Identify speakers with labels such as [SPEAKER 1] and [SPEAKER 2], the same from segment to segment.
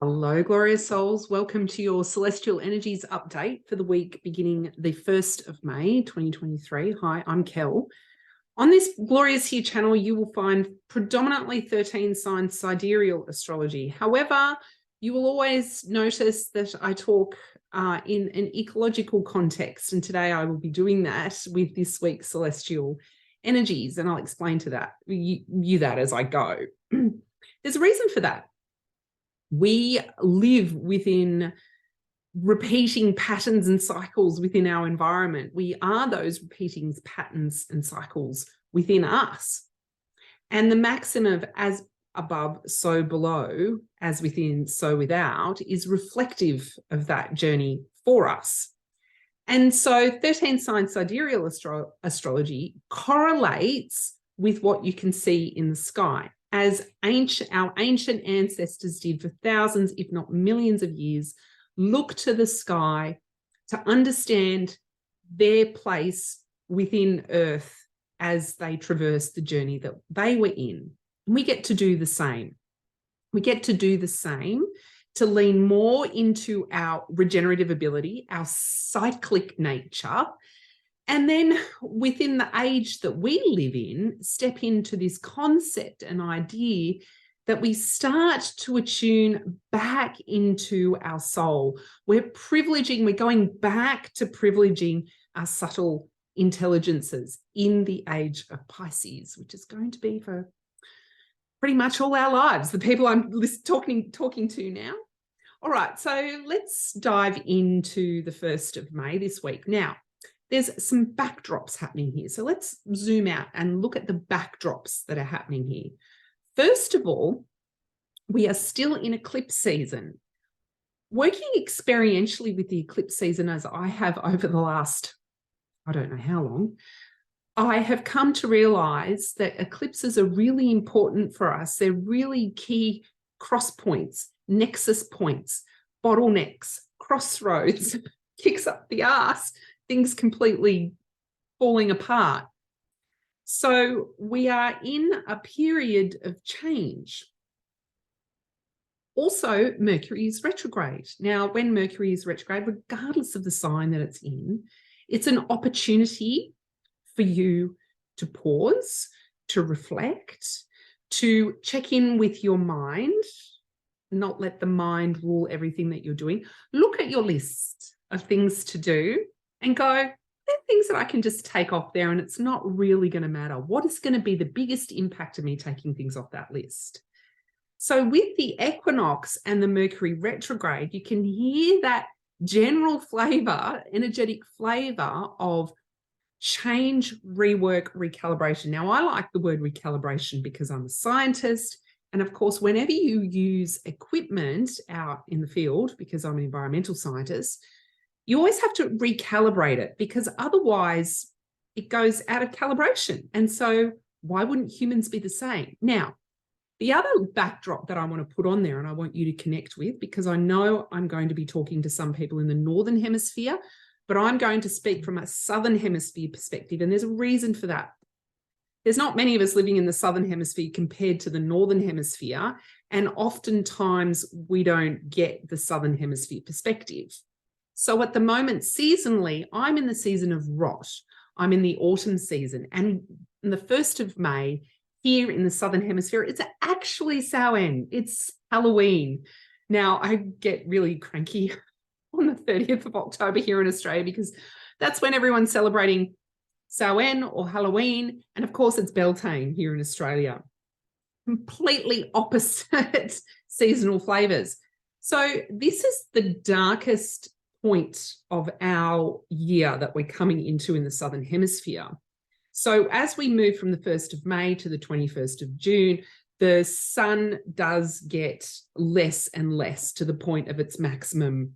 [SPEAKER 1] Hello, glorious souls. Welcome to your Celestial Energies update for the week beginning the 1st of May, 2023. Hi, I'm Kel. On this glorious here channel, you will find predominantly 13 sign sidereal astrology. However, you will always notice that I talk in an ecological context, and today I will be doing that with this week's celestial energies, and I'll explain to that you that as I go. There's a reason for that. We live within repeating patterns and cycles within our environment. We are those repeating patterns and cycles within us. And the maxim of as above, so below, as within, so without, is reflective of that journey for us. And so 13 sign sidereal astrology correlates with what you can see in the sky, as our ancient ancestors did for thousands, if not millions of years. Look to the sky to understand their place within Earth as they traverse the journey that they were in. And we get to do the same. We get to do the same to lean more into our regenerative ability, our cyclic nature, and then within the age that we live in, step into this concept and idea that we start to attune back into our soul. We're going back to privileging our subtle intelligences in the age of Pisces, which is going to be for pretty much all our lives, the people I'm talking to now. All right, so let's dive into the 1st of May this week. Now, there's some backdrops happening here. So let's zoom out and look at the backdrops that are happening here. First of all, we are still in eclipse season. Working experientially with the eclipse season, as I have over the last, I don't know how long, I have come to realize that eclipses are really important for us. They're really key cross points, nexus points, bottlenecks, crossroads, kicks up the ass, things completely falling apart. So we are in a period of change. Also, Mercury is retrograde. Now, when Mercury is retrograde, regardless of the sign that it's in, it's an opportunity for you to pause, to reflect, to check in with your mind, not let the mind rule everything that you're doing. Look at your list of things to do and go, there are things that I can just take off there and it's not really going to matter. What is going to be the biggest impact of me taking things off that list? So with the equinox and the Mercury retrograde, you can hear that general flavor, energetic flavor of change, rework, recalibration. Now, I like the word recalibration because I'm a scientist. And of course, whenever you use equipment out in the field, because I'm an environmental scientist, you always have to recalibrate it because otherwise it goes out of calibration. And so why wouldn't humans be the same? Now, the other backdrop that I want to put on there and I want you to connect with, because I know I'm going to be talking to some people in the Northern Hemisphere, but I'm going to speak from a Southern Hemisphere perspective. And there's a reason for that. There's not many of us living in the Southern Hemisphere compared to the Northern Hemisphere. And oftentimes we don't get the Southern Hemisphere perspective. So at the moment, seasonally, I'm in the season of rot. I'm in the autumn season. And on the 1st of May, here in the Southern Hemisphere, it's actually Samhain. It's Halloween. Now, I get really cranky on the 30th of October here in Australia because that's when everyone's celebrating Samhain or Halloween. And of course, it's Beltane here in Australia. Completely opposite seasonal flavors. So this is the darkest point of our year that we're coming into in the Southern Hemisphere. So as we move from the 1st of May to the 21st of June, the sun does get less and less to the point of its maximum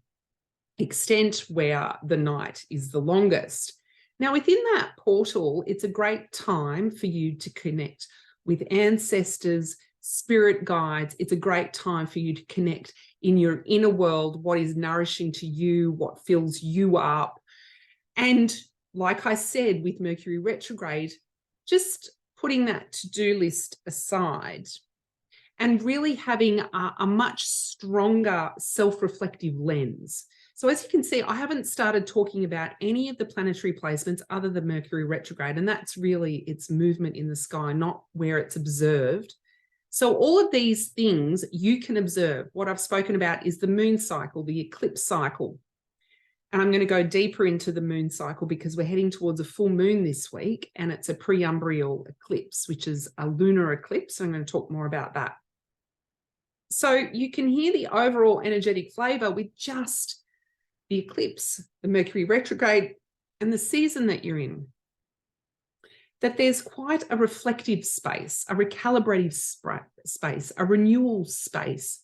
[SPEAKER 1] extent where the night is the longest. Now, within that portal, it's a great time for you to connect with ancestors, spirit guides. It's a great time for you to connect in your inner world, what is nourishing to you, what fills you up. And like I said, with Mercury retrograde, just putting that to-do list aside and really having a much stronger self-reflective lens. So as you can see, I haven't started talking about any of the planetary placements other than Mercury retrograde, and that's really its movement in the sky, not where it's observed. So all of these things you can observe. What I've spoken about is the moon cycle, the eclipse cycle. And I'm going to go deeper into the moon cycle because we're heading towards a full moon this week, and it's a preumbrial eclipse, which is a lunar eclipse. So I'm going to talk more about that. So you can hear the overall energetic flavor with just the eclipse, the Mercury retrograde, and the season that you're in. That there's quite a reflective space, a recalibrative space, a renewal space,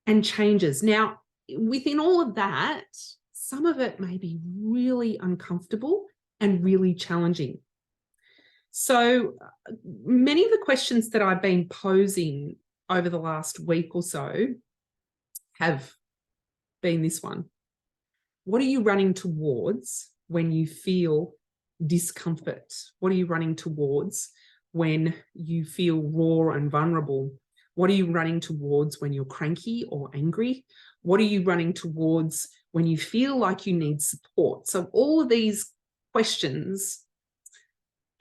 [SPEAKER 1] and changes. Now, within all of that, some of it may be really uncomfortable and really challenging. So many of the questions that I've been posing over the last week or so have been this one. What are you running towards when you feel discomfort? What are you running towards when you feel raw and vulnerable? What are you running towards when you're cranky or angry? What are you running towards when you feel like you need support? So all of these questions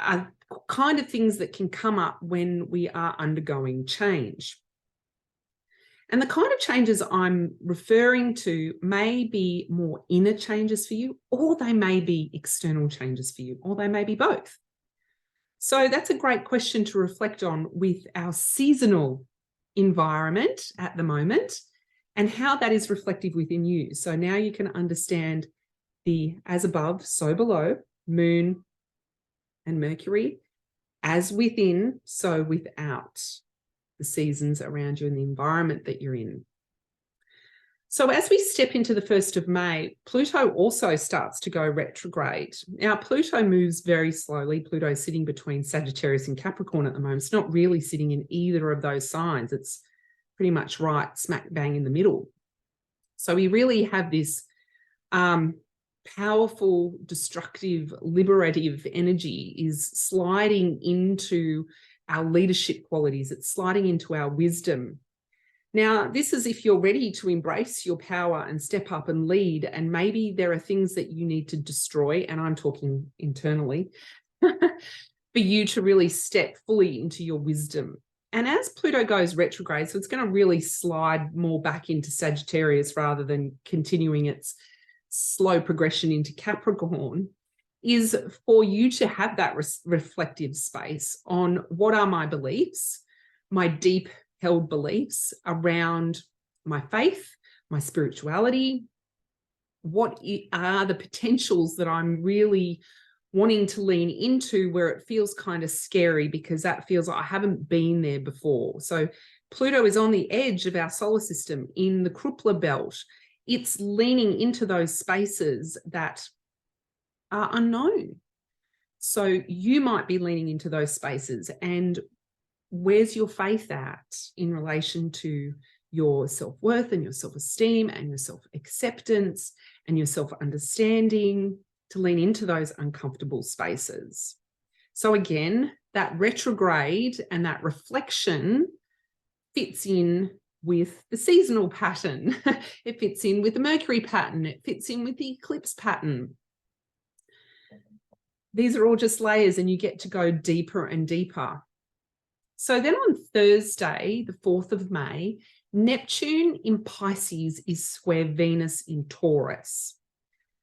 [SPEAKER 1] are kind of things that can come up when we are undergoing change. And the kind of changes I'm referring to may be more inner changes for you, or they may be external changes for you, or they may be both. So that's a great question to reflect on with our seasonal environment at the moment and how that is reflective within you. So now you can understand the as above, so below, moon and Mercury, as within, so without, the seasons around you and the environment that you're in. So as we step into the 1st of May, Pluto also starts to go retrograde. Now, Pluto moves very slowly. Pluto is sitting between Sagittarius and Capricorn at the moment. It's not really sitting in either of those signs. It's pretty much right smack bang in the middle. So we really have this powerful, destructive, liberative energy is sliding into our leadership qualities. It's sliding into our wisdom. Now, this is if you're ready to embrace your power and step up and lead, and maybe there are things that you need to destroy, and I'm talking internally, for you to really step fully into your wisdom. And as Pluto goes retrograde, so it's going to really slide more back into Sagittarius rather than continuing its slow progression into Capricorn, is for you to have that reflective space on what are my beliefs, my deep held beliefs around my faith, my spirituality, what are the potentials that I'm really wanting to lean into where it feels kind of scary because that feels like I haven't been there before. So Pluto is on the edge of our solar system in the Kepler belt. It's leaning into those spaces that are unknown. So you might be leaning into those spaces, and where's your faith at in relation to your self-worth and your self-esteem and your self-acceptance and your self-understanding, to lean into those uncomfortable spaces. So again, that retrograde and that reflection fits in with the seasonal pattern. It fits in with the Mercury pattern. It fits in with the eclipse pattern. These are all just layers, and you get to go deeper and deeper. So then on Thursday, the 4th of May, Neptune in Pisces is square Venus in Taurus.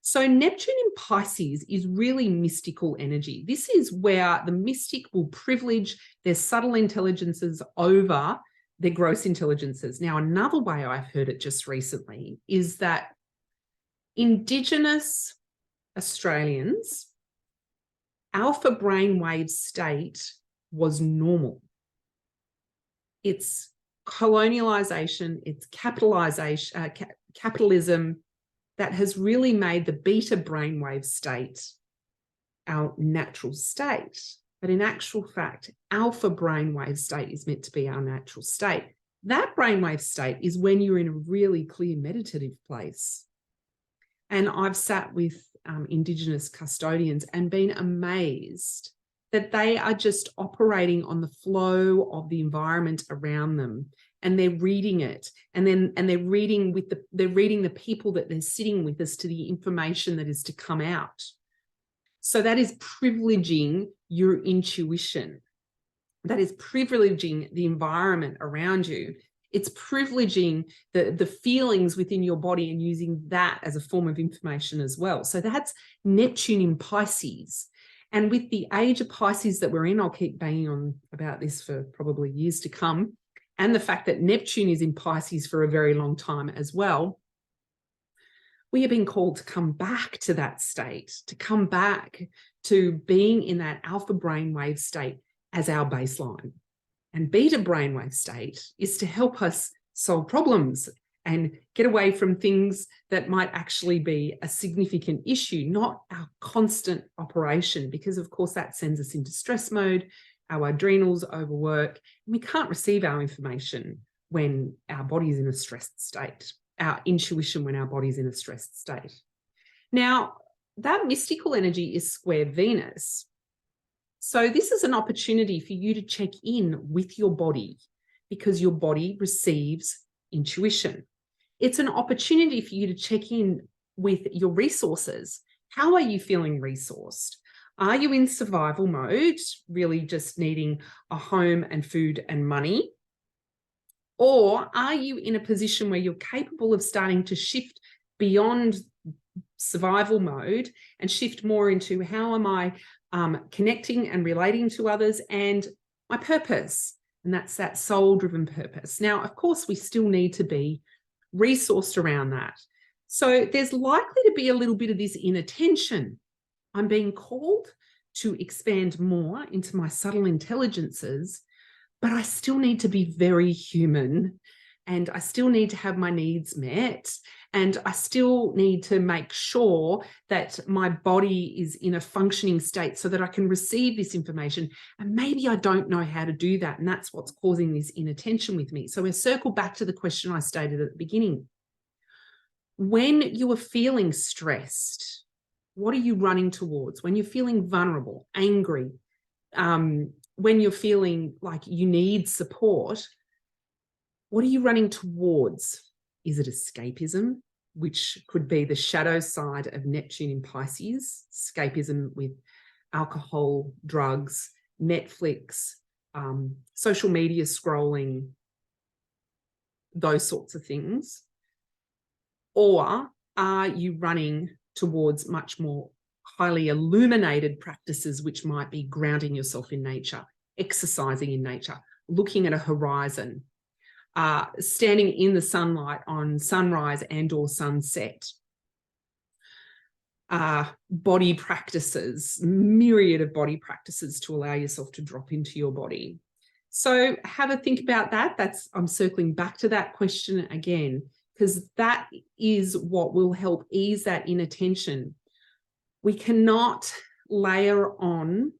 [SPEAKER 1] So Neptune in Pisces is really mystical energy. This is where the mystic will privilege their subtle intelligences over their gross intelligences. Now, another way I've heard it just recently is that Indigenous Australians' alpha brainwave state was normal. It's colonialization, it's capitalism that has really made the beta brainwave state our natural state. But in actual fact, alpha brainwave state is meant to be our natural state. That brainwave state is when you're in a really clear meditative place. And I've sat with Indigenous custodians and been amazed that they are just operating on the flow of the environment around them, and they're reading it, and they're reading the people that they're sitting with as to the information that is to come out. So that is privileging your intuition. That is privileging the environment around you. It's privileging the feelings within your body and using that as a form of information as well. So that's Neptune in Pisces. And with the age of Pisces that we're in, I'll keep banging on about this for probably years to come, and the fact that Neptune is in Pisces for a very long time as well, we are being called to come back to that state, to come back to being in that alpha brainwave state as our baseline. And beta brainwave state is to help us solve problems and get away from things that might actually be a significant issue, not our constant operation, because of course that sends us into stress mode, our adrenals overwork, and we can't receive our information when our body is in a stressed state, our intuition when our body is in a stressed state. Now, that mystical energy is square Venus. So this is an opportunity for you to check in with your body, because your body receives intuition. It's an opportunity for you to check in with your resources. How are you feeling resourced? Are you in survival mode, really just needing a home and food and money? Or are you in a position where you're capable of starting to shift beyond survival mode and shift more into how am I connecting and relating to others and my purpose? And that's that soul-driven purpose. Now, of course, we still need to be resourced around that. So there's likely to be a little bit of this inner tension. I'm being called to expand more into my subtle intelligences, but I still need to be very human, and I still need to have my needs met, and I still need to make sure that my body is in a functioning state so that I can receive this information. And maybe I don't know how to do that, and that's what's causing this inner tension with me. So we'll circle back to the question I stated at the beginning. When you are feeling stressed, what are you running towards? When you're feeling vulnerable, angry, when you're feeling like you need support, what are you running towards? Is it escapism, which could be the shadow side of Neptune in Pisces, escapism with alcohol, drugs, Netflix, social media scrolling, those sorts of things? Or are you running towards much more highly illuminated practices, which might be grounding yourself in nature, exercising in nature, looking at a horizon, standing in the sunlight on sunrise and or sunset, body practices, myriad of body practices to allow yourself to drop into your body. So have a think about that. I'm circling back to that question again, because that is what will help ease that inner tension. We cannot layer on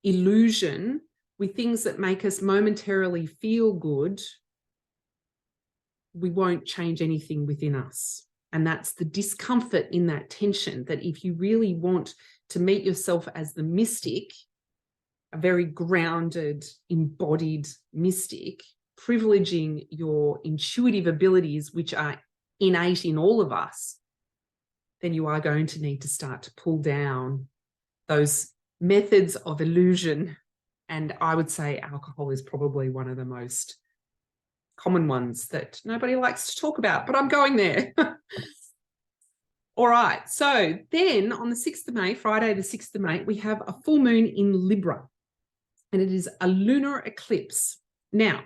[SPEAKER 1] illusion with things that make us momentarily feel good. We won't change anything within us. And that's the discomfort in that tension, that if you really want to meet yourself as the mystic, a very grounded, embodied mystic, privileging your intuitive abilities, which are innate in all of us, then you are going to need to start to pull down those methods of illusion. And I would say alcohol is probably one of the most common ones that nobody likes to talk about, but I'm going there. All right. So then on the 6th of May, Friday, the 6th of May, we have a full moon in Libra, and it is a lunar eclipse. Now,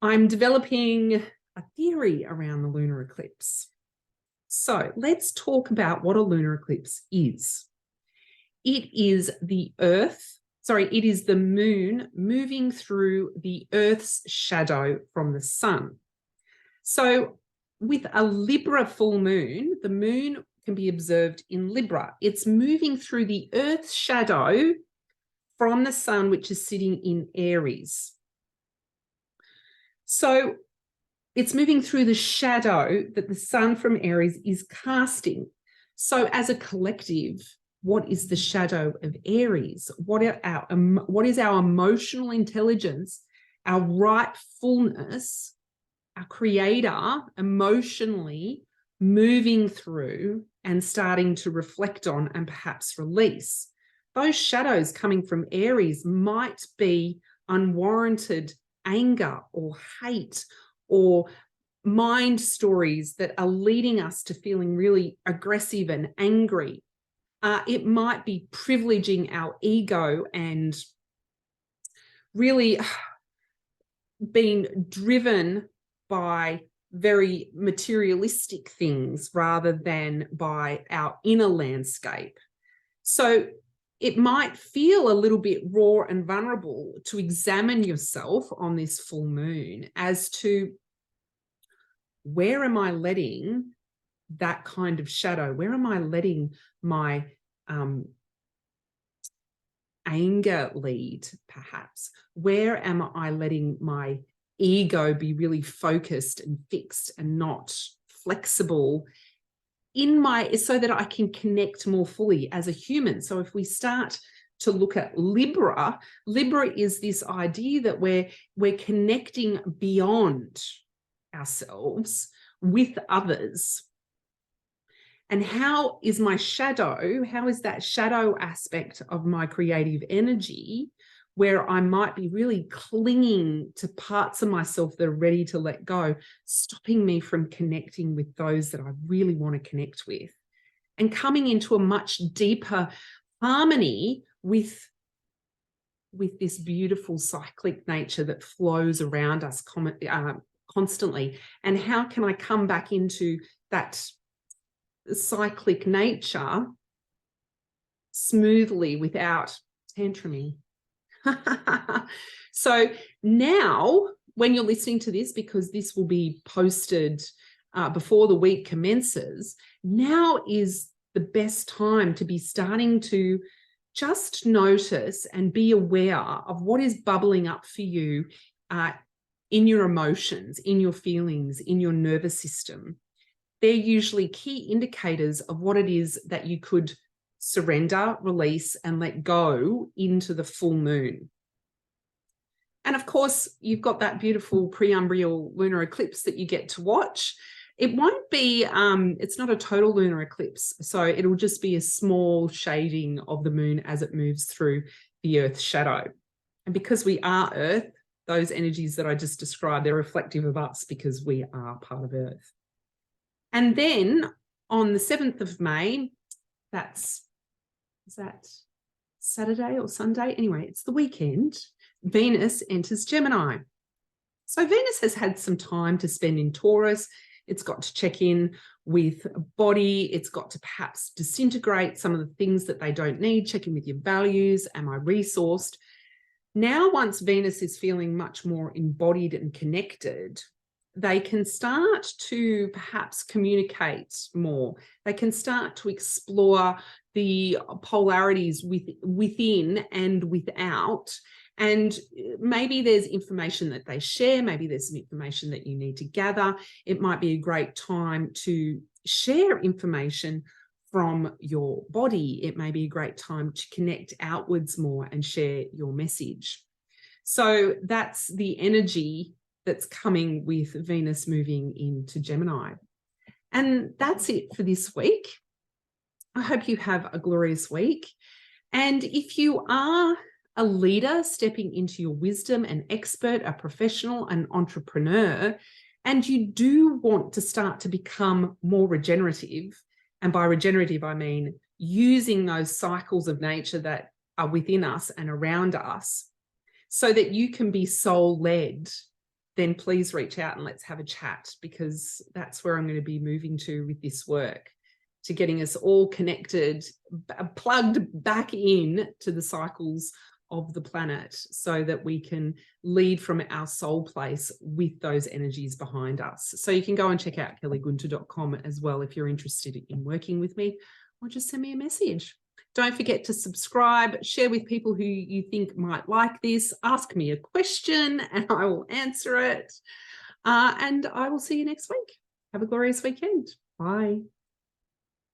[SPEAKER 1] I'm developing a theory around the lunar eclipse. So let's talk about what a lunar eclipse is. It is the moon moving through the Earth's shadow from the sun. So with a Libra full moon, the moon can be observed in Libra. It's moving through the Earth's shadow from the sun, which is sitting in Aries. So it's moving through the shadow that the sun from Aries is casting. So as a collective, what is the shadow of Aries? What is our emotional intelligence, our rightfulness, our creator emotionally moving through and starting to reflect on and perhaps release? Those shadows coming from Aries might be unwarranted anger or hate or mind stories that are leading us to feeling really aggressive and angry. It might be privileging our ego and really being driven by very materialistic things rather than by our inner landscape. So it might feel a little bit raw and vulnerable to examine yourself on this full moon as to, where am I letting that kind of shadow? Where am I letting my anger lead, perhaps? Where am I letting my ego be really focused and fixed and not flexible so that I can connect more fully as a human? So if we start to look at Libra is this idea that we're connecting beyond ourselves with others. And how is my shadow, how is that shadow aspect of my creative energy, where I might be really clinging to parts of myself that are ready to let go, stopping me from connecting with those that I really want to connect with, and coming into a much deeper harmony with this beautiful cyclic nature that flows around us constantly? And how can I come back into that cyclic nature smoothly without tantruming? So now, when you're listening to this, because this will be posted before the week commences, now is the best time to be starting to just notice and be aware of what is bubbling up for you in your emotions, in your feelings, in your nervous system. They're usually key indicators of what it is that you could surrender, release, and let go into the full moon. And of course, you've got that beautiful pre-umbral lunar eclipse that you get to watch. It won't be, it's not a total lunar eclipse, so it'll just be a small shading of the moon as it moves through the Earth's shadow. And because we are Earth, those energies that I just described, they're reflective of us because we are part of Earth. And then on the 7th of May, is that Saturday or Sunday? Anyway, it's the weekend. Venus enters Gemini. So Venus has had some time to spend in Taurus. It's got to check in with a body. It's got to perhaps disintegrate some of the things that they don't need, check in with your values. Am I resourced? Now, once Venus is feeling much more embodied and connected, they can start to perhaps communicate more. They can start to explore the polarities within and without. And maybe there's information that they share. Maybe there's some information that you need to gather. It might be a great time to share information from your body. It may be a great time to connect outwards more and share your message. So that's the energy that's coming with Venus moving into Gemini. And that's it for this week. I hope you have a glorious week. And if you are a leader stepping into your wisdom, an expert, a professional, an entrepreneur, and you do want to start to become more regenerative, and by regenerative, I mean using those cycles of nature that are within us and around us so that you can be soul-led, then please reach out and let's have a chat, because that's where I'm going to be moving to with this work, to getting us all connected, plugged back in to the cycles of the planet so that we can lead from our soul place with those energies behind us. So you can go and check out kellygunter.com as well if you're interested in working with me, or just send me a message. Don't forget to subscribe, share with people who you think might like this, ask me a question and I will answer it. And I will see you next week. Have a glorious weekend. Bye.